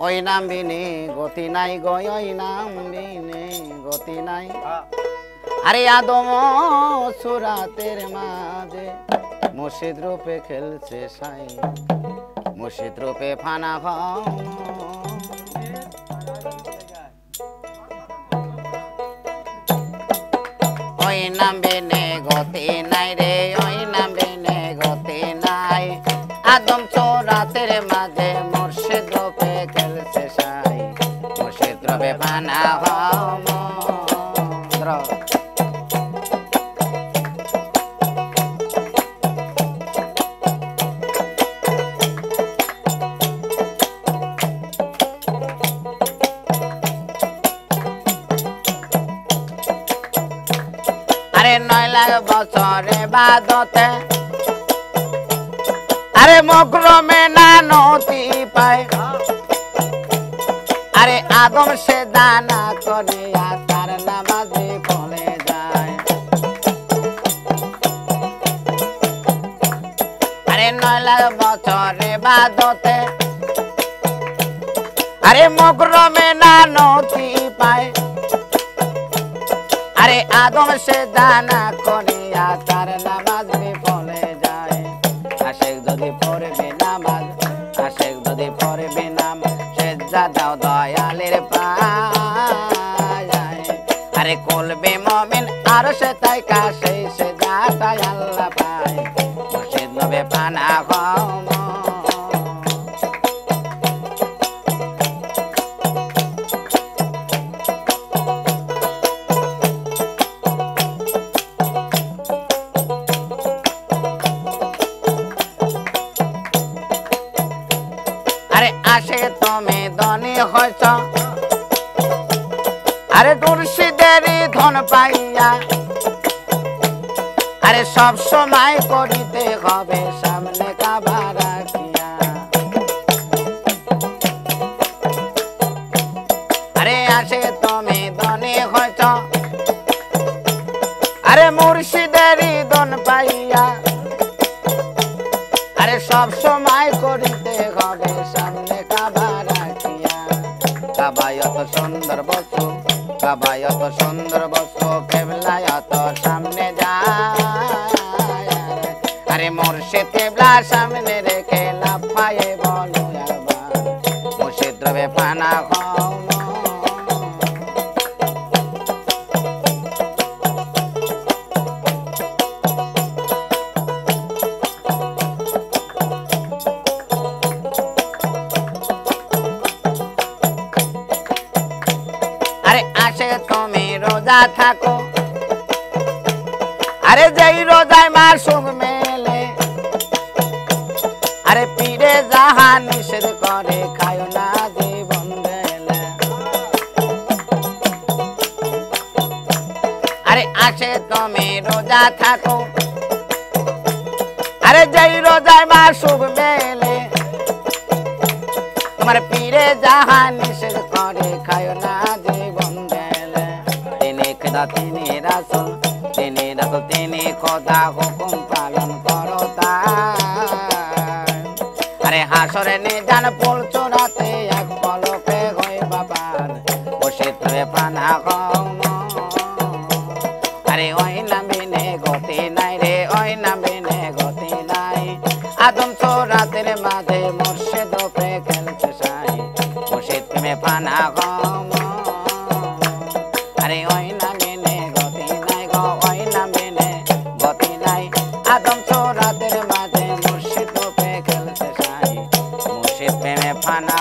ওই নাম বিনে গতি নাই গো, ওই নাম বিনে গতি নাই। আরে আদম সুরাতের মাঝে মুর্শিদ রূপে খেলছে সাই, মুর্শিদ রূপে ফানা ওই নাম বিনে গতি নাই রে, ওই নাম বিনে গতি নাই। আদম সুরাতের মাঝে মুর্শিদ রূপে খেলছে সাই, মুর্শিদ রূপে ফানা আরে 9 লাখ বছরে বাদতে আরে মকরমে না নতি পায়। আরে আদম সে দানা করিয়া তার নামাজে পড়ে যায়। আরে 9 লাখ বছরে বাদতে আরে মকরমে না নতি পায়। আরে আদম সে দানা করিয়া তার নামাজ পড়ে যায়। আশেক যদি পড়বে নামাজ, আশেক যদি পড়বে নামাজ, সে যা দাও দয়ালের পায়। আরে কলবে মুমিন আর সে তাই কাছে সে যা তাই আল্লাহ পায়। মুর্শিদ নবে পানা আসে তুমি ধনী হইছ। আরে মুর্শিদেরই ধন পাইয়া আরে সব সময় করিতে হবে সামনে কাবা রাখিয়া। আরে আসে তুমি ধনী হইছ। আরে মুর্শিদেরই ধন পাইয়া আরে সব সময় করিতে হবে সামনে কাবা রাখিয়া। কাবায় অত সুন্দর বস্তু, কাবায় অত সুন্দর বস্তু, কেবলায় অত সামনে যায়। আরে মুর্শিদ কেবলা সামনে রেখে লাফায়ে বলো একবার, মুর্শিদ রবে পানা তুমি রোজা থাকো। আরে যেই রোজায় মাসুম মেলে আরে পীরে যাহা নিষেধ করে খায় না জীবন বেলে। আরে আসে তুমি রোজা থাকো। আরে যেই রোজায় মাসুম মেলে তোমার পীরে যাহা নিষেধ করে খায় না জীবন বেলে। তিনি রাসূল, তিনি রাসূল, তিনি খোদা, হুকুম পালন করো তাই। আরে হাসরে নিজান ফুল চূড়াতে এক পলকে হইবা পার, মুর্শিদ রবে পানা আরে ওই নাম বিনে গতি নাই রে, ওই নাম বিনে গতি নাই। আদম সুরাতের মাঝে মুর্শিদ রূপে খেলছে সাই, মুর্শিদ প্রেমে পানা আরে ওই নাম বিনে গতি নাই গো, ওই নাম বিনে গতি নাই। আদম সুরাতের মাঝে মুর্শিদ রূপে খেলছে সাই, মুর্শিদ প্রেমে ফানা